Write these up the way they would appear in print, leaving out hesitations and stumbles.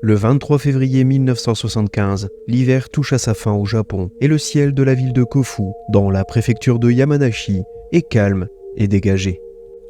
Le 23 février 1975, l'hiver touche à sa fin au Japon et le ciel de la ville de Kofu, dans la préfecture de Yamanashi, est calme et dégagé.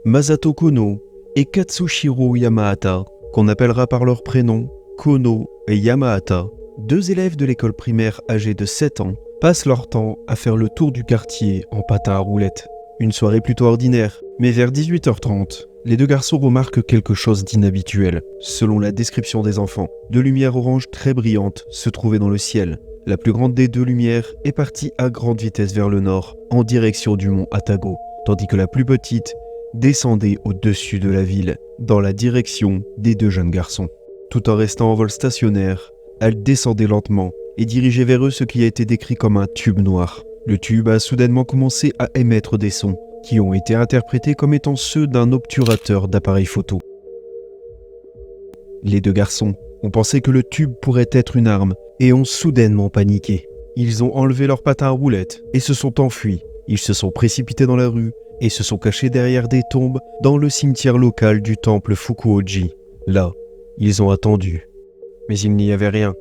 Masato Kono et Katsushiro Yamahata, qu'on appellera par leurs prénoms Kono et Yamahata, deux élèves de l'école primaire âgés de 7 ans, passent leur temps à faire le tour du quartier en patin à roulettes. Une soirée plutôt ordinaire, mais vers 18h30, les deux garçons remarquent quelque chose d'inhabituel. Selon la description des enfants, deux lumières oranges très brillantes se trouvaient dans le ciel. La plus grande des deux lumières est partie à grande vitesse vers le nord, en direction du mont Atago, tandis que la plus petite descendait au-dessus de la ville, dans la direction des deux jeunes garçons. Tout en restant en vol stationnaire, elle descendait lentement et dirigeait vers eux ce qui a été décrit comme un tube noir. Le tube a soudainement commencé à émettre des sons qui ont été interprétés comme étant ceux d'un obturateur d'appareil photo. Les deux garçons ont pensé que le tube pourrait être une arme et ont soudainement paniqué. Ils ont enlevé leurs patins à roulettes et se sont enfuis. Ils se sont précipités dans la rue et se sont cachés derrière des tombes dans le cimetière local du temple Fukuoji. Là, ils ont attendu. Mais il n'y avait rien.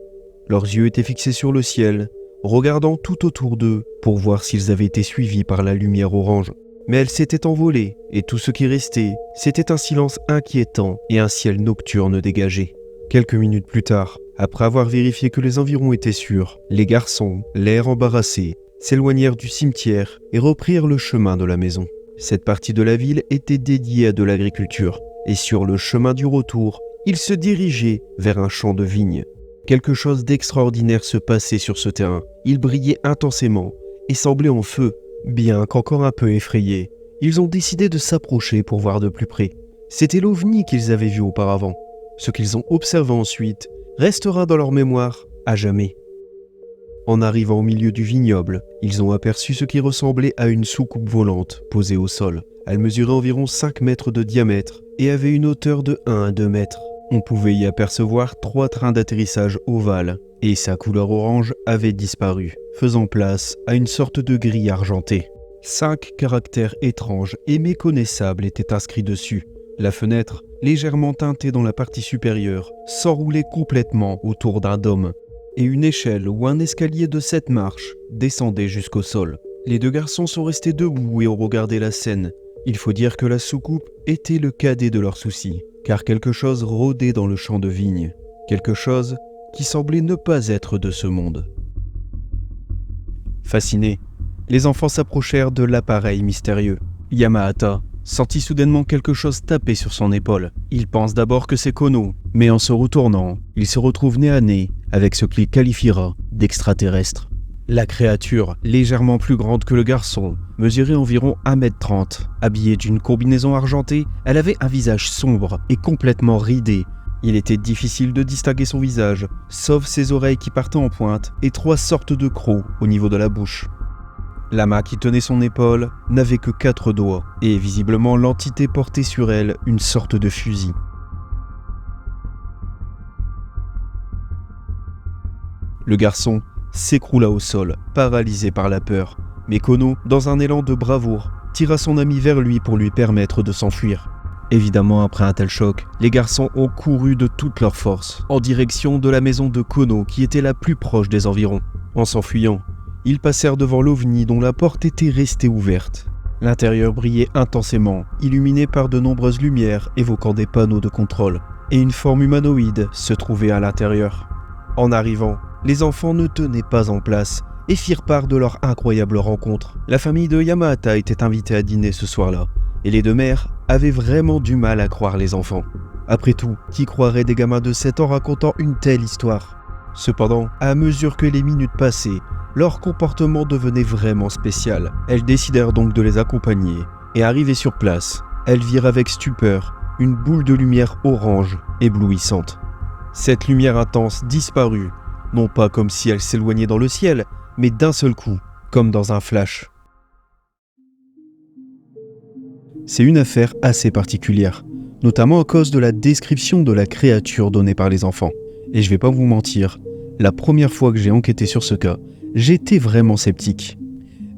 Leurs yeux étaient fixés sur le ciel, regardant tout autour d'eux pour voir s'ils avaient été suivis par la lumière orange. Mais elle s'était envolée, et tout ce qui restait, c'était un silence inquiétant et un ciel nocturne dégagé. Quelques minutes plus tard, après avoir vérifié que les environs étaient sûrs, les garçons, l'air embarrassés, s'éloignèrent du cimetière et reprirent le chemin de la maison. Cette partie de la ville était dédiée à de l'agriculture, et sur le chemin du retour, ils se dirigeaient vers un champ de vignes. Quelque chose d'extraordinaire se passait sur ce terrain. Il brillait intensément et semblait en feu. Bien qu'encore un peu effrayés, ils ont décidé de s'approcher pour voir de plus près. C'était l'OVNI qu'ils avaient vu auparavant. Ce qu'ils ont observé ensuite restera dans leur mémoire à jamais. En arrivant au milieu du vignoble, ils ont aperçu ce qui ressemblait à une soucoupe volante posée au sol. Elle mesurait environ 5 mètres de diamètre et avait une hauteur de 1 à 2 mètres. On pouvait y apercevoir 3 trains d'atterrissage ovales et sa couleur orange avait disparu, faisant place à une sorte de grille argentée. 5 caractères étranges et méconnaissables étaient inscrits dessus. La fenêtre, légèrement teintée dans la partie supérieure, s'enroulait complètement autour d'un dôme, et une échelle ou un escalier de 7 marches descendait jusqu'au sol. Les deux garçons sont restés debout et ont regardé la scène. Il faut dire que la soucoupe était le cadet de leurs soucis, car quelque chose rôdait dans le champ de vigne, quelque chose qui semblait ne pas être de ce monde. Fascinés, les enfants s'approchèrent de l'appareil mystérieux. Yamahata sentit soudainement quelque chose taper sur son épaule. Il pense d'abord que c'est Kono, mais en se retournant, il se retrouve nez à nez avec ce qu'il qualifiera d'extraterrestre. La créature, légèrement plus grande que le garçon, mesurait environ 1m30. Habillée d'une combinaison argentée, elle avait un visage sombre et complètement ridé. Il était difficile de distinguer son visage, sauf ses oreilles qui partaient en pointe et 3 sortes de crocs au niveau de la bouche. La main qui tenait son épaule n'avait que 4 doigts, et visiblement l'entité portait sur elle une sorte de fusil. Le garçon s'écroula au sol, paralysé par la peur. Mais Kono, dans un élan de bravoure, tira son ami vers lui pour lui permettre de s'enfuir. Évidemment, après un tel choc, les garçons ont couru de toute leur force, en direction de la maison de Kono qui était la plus proche des environs. En s'enfuyant, ils passèrent devant l'OVNI dont la porte était restée ouverte. L'intérieur brillait intensément, illuminé par de nombreuses lumières évoquant des panneaux de contrôle, et une forme humanoïde se trouvait à l'intérieur. En arrivant, les enfants ne tenaient pas en place et firent part de leur incroyable rencontre. La famille de Yamahata était invitée à dîner ce soir-là, et les deux mères avaient vraiment du mal à croire les enfants. Après tout, qui croirait des gamins de 7 ans racontant une telle histoire ? Cependant, à mesure que les minutes passaient, leur comportement devenait vraiment spécial. Elles décidèrent donc de les accompagner, et arrivées sur place, elles virent avec stupeur une boule de lumière orange éblouissante. Cette lumière intense disparut, non pas comme si elle s'éloignait dans le ciel, mais d'un seul coup, comme dans un flash. C'est une affaire assez particulière, notamment à cause de la description de la créature donnée par les enfants. Et je vais pas vous mentir, la première fois que j'ai enquêté sur ce cas, j'étais vraiment sceptique.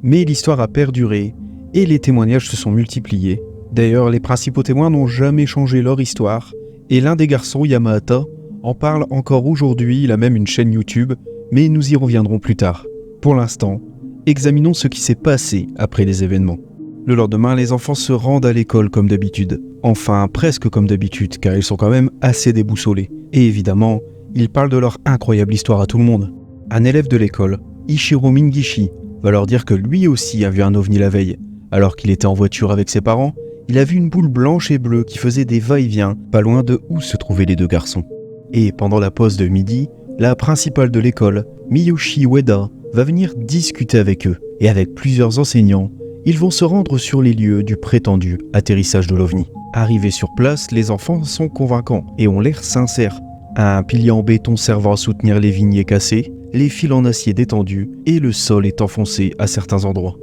Mais l'histoire a perduré et les témoignages se sont multipliés. D'ailleurs, les principaux témoins n'ont jamais changé leur histoire et l'un des garçons, Yamahata, en parle encore aujourd'hui, il a même une chaîne YouTube, mais nous y reviendrons plus tard. Pour l'instant, examinons ce qui s'est passé après les événements. Le lendemain, les enfants se rendent à l'école comme d'habitude. Enfin, presque comme d'habitude, car ils sont quand même assez déboussolés. Et évidemment, ils parlent de leur incroyable histoire à tout le monde. Un élève de l'école, Ichiro Mingishi, va leur dire que lui aussi a vu un ovni la veille. Alors qu'il était en voiture avec ses parents, il a vu une boule blanche et bleue qui faisait des va-et-vient, pas loin de où se trouvaient les deux garçons. Et pendant la pause de midi, la principale de l'école, Miyoshi Ueda, va venir discuter avec eux. Et avec plusieurs enseignants, ils vont se rendre sur les lieux du prétendu atterrissage de l'OVNI. Arrivés sur place, les enfants sont convaincants et ont l'air sincères. Un pilier en béton servant à soutenir les vignes est cassé, les fils en acier détendus et le sol est enfoncé à certains endroits.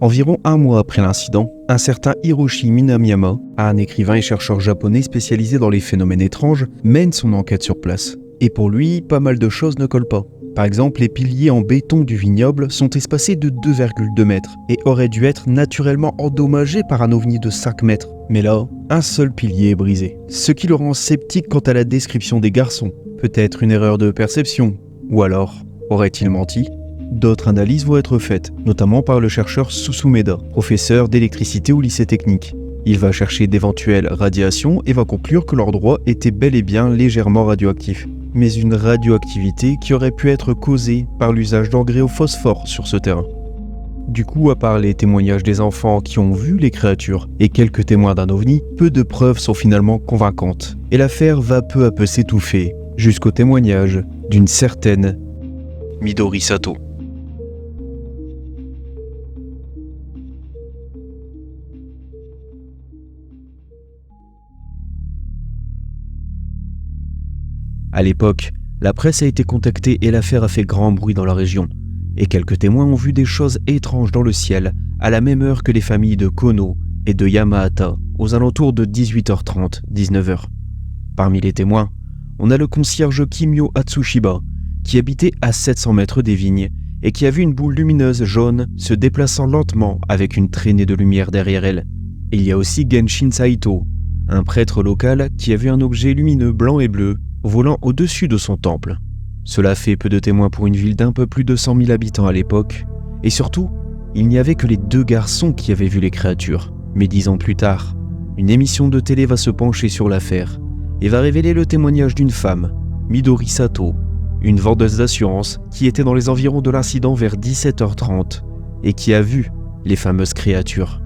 Environ un mois après l'incident, un certain Hiroshi Minamiyama, un écrivain et chercheur japonais spécialisé dans les phénomènes étranges, mène son enquête sur place. Et pour lui, pas mal de choses ne collent pas. Par exemple, les piliers en béton du vignoble sont espacés de 2,2 mètres et auraient dû être naturellement endommagés par un ovni de 5 mètres. Mais là, un seul pilier est brisé. Ce qui le rend sceptique quant à la description des garçons. Peut-être une erreur de perception. Ou alors, aurait-il menti ? D'autres analyses vont être faites, notamment par le chercheur Susumeda, professeur d'électricité au lycée technique. Il va chercher d'éventuelles radiations et va conclure que l'endroit était bel et bien légèrement radioactif. Mais une radioactivité qui aurait pu être causée par l'usage d'engrais au phosphore sur ce terrain. Du coup, à part les témoignages des enfants qui ont vu les créatures et quelques témoins d'un ovni, peu de preuves sont finalement convaincantes. Et l'affaire va peu à peu s'étouffer, jusqu'au témoignage d'une certaine Midori Sato. À l'époque, la presse a été contactée et l'affaire a fait grand bruit dans la région. Et quelques témoins ont vu des choses étranges dans le ciel à la même heure que les familles de Kono et de Yamahata, aux alentours de 18h30, 19h. Parmi les témoins, on a le concierge Kimyo Atsushiba, qui habitait à 700 mètres des vignes et qui a vu une boule lumineuse jaune se déplaçant lentement avec une traînée de lumière derrière elle. Et il y a aussi Genshin Saito, un prêtre local qui a vu un objet lumineux blanc et bleu volant au-dessus de son temple. Cela fait peu de témoins pour une ville d'un peu plus de 100 000 habitants à l'époque, et surtout, il n'y avait que les deux garçons qui avaient vu les créatures. Mais 10 ans plus tard, une émission de télé va se pencher sur l'affaire et va révéler le témoignage d'une femme, Midori Sato, une vendeuse d'assurance qui était dans les environs de l'incident vers 17h30 et qui a vu les fameuses créatures.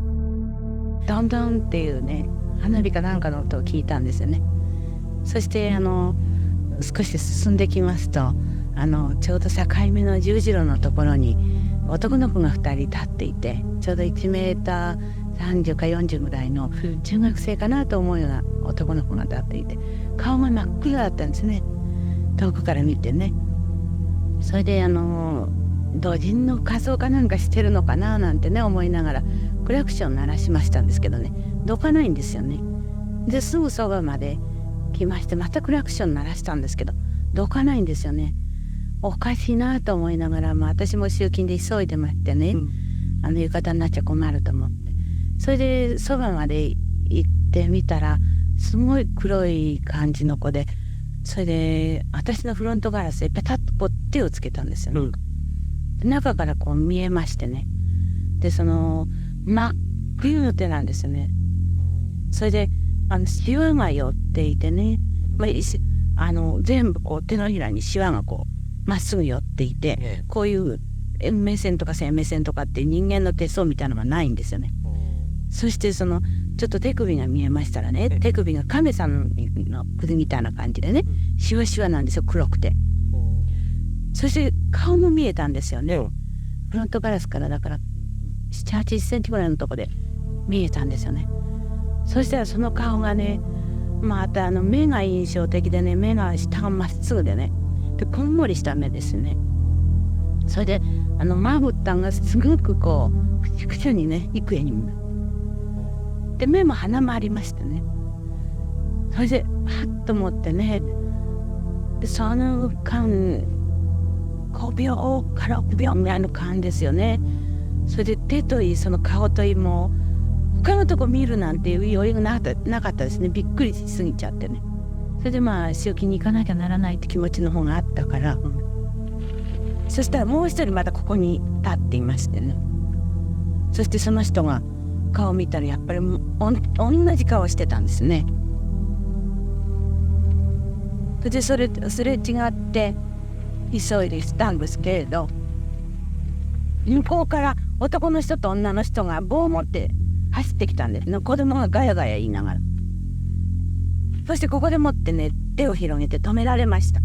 だんだんっていうね、花火かなんかの音を聞いたんですよね。そして少し進んできますとちょうど境目の十字路のところに男の子が2人立っていて、ちょうど1メーター30か40ぐらいの中学生かなと思うような男の子が立っていて、顔が真っ黒だったんですね、遠くから見てね。それで同人の仮装かなんかしてるのかななんてね思いながらクラクション鳴らしましたんですけどね、どかないんですよね。ですぐそばまで来まして、またクラクション鳴らしたんですけどどかないんですよね。おかしいなと思いながら、私も集金で急いでましてね、浴衣になっちゃ困ると思って、それでそばまで行ってみたらすごい黒い感じの子で、それで私のフロントガラスでペタッとこう手をつけたんですよね、中からこう見えましてね。で真っ冬の手なんですよね。それでシワが寄っていてね、全部こう手のひらにシワがこうまっすぐ寄っていて、こういう目線とか線目線とかって人間の手相みたいなのがないんですよね。そしてちょっと手首が見えましたらね、手首が亀さんの首みたいな感じでね、シワシワなんですよ、黒くて。そして顔も見えたんですよね。フロントガラスからだから7、80センチぐらいのとこで見えたんですよね。そしたらその顔がね、また目が印象的でね、目が下がまっすぐでね、でこんもりした目ですね。それでまぶたがすごくこうくちゃくちゃにね、幾重にもで、目も鼻もありましてね。それではっと思ってね、でその間5秒から6秒ぐらいの間ですよね。それで手といいその顔といい、もう他のとこ見るなんていう余裕がなかったですね。びっくりしすぎちゃってね。それで仕置きに行かなきゃならないって気持ちの方があったから、そしたらもう一人またここに立っていましてね。そしてその人が顔見たらやっぱり同じ顔してたんですね。でそれ違って急いでしたんですけれど、向こうから男の人と女の人が棒を持って走ってきたんですね。子供がガヤガヤ言いながら。そしてここでもってね、手を広げて止められました。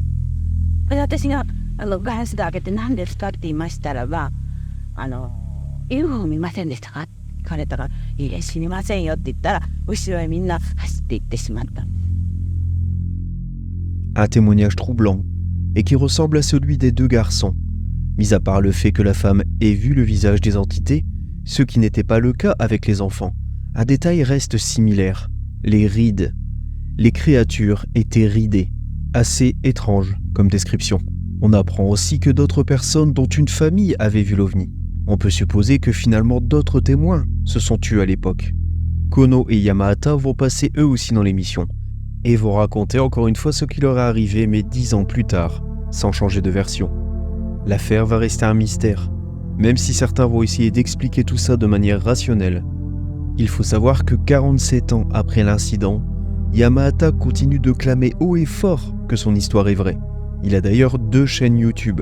で私がガラスで開けて何ですかって言いましたらば、UFO 見ませんでしたかって聞かれたから、いいえ知りませんよって言ったら、後ろへみんな走っていってしまった。Un témoignage troublant et qui ressemble à celui des deux garçons. Mis à part le fait que la femme ait vu le visage des entités, ce qui n'était pas le cas avec les enfants, un détail reste similaire, les rides. Les créatures étaient ridées, assez étrange comme description. On apprend aussi que d'autres personnes dont une famille avait vu l'OVNI. On peut supposer que finalement d'autres témoins se sont tués à l'époque. Kono et Yamahata vont passer eux aussi dans l'émission et vont raconter encore une fois ce qui leur est arrivé mais 10 ans plus tard, sans changer de version. L'affaire va rester un mystère, même si certains vont essayer d'expliquer tout ça de manière rationnelle. Il faut savoir que 47 ans après l'incident, Yamahata continue de clamer haut et fort que son histoire est vraie. Il a d'ailleurs 2 chaînes YouTube.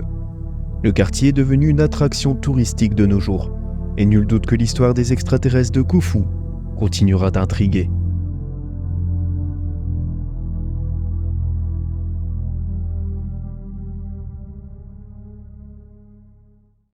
Le quartier est devenu une attraction touristique de nos jours, et nul doute que l'histoire des extraterrestres de Khufu continuera d'intriguer.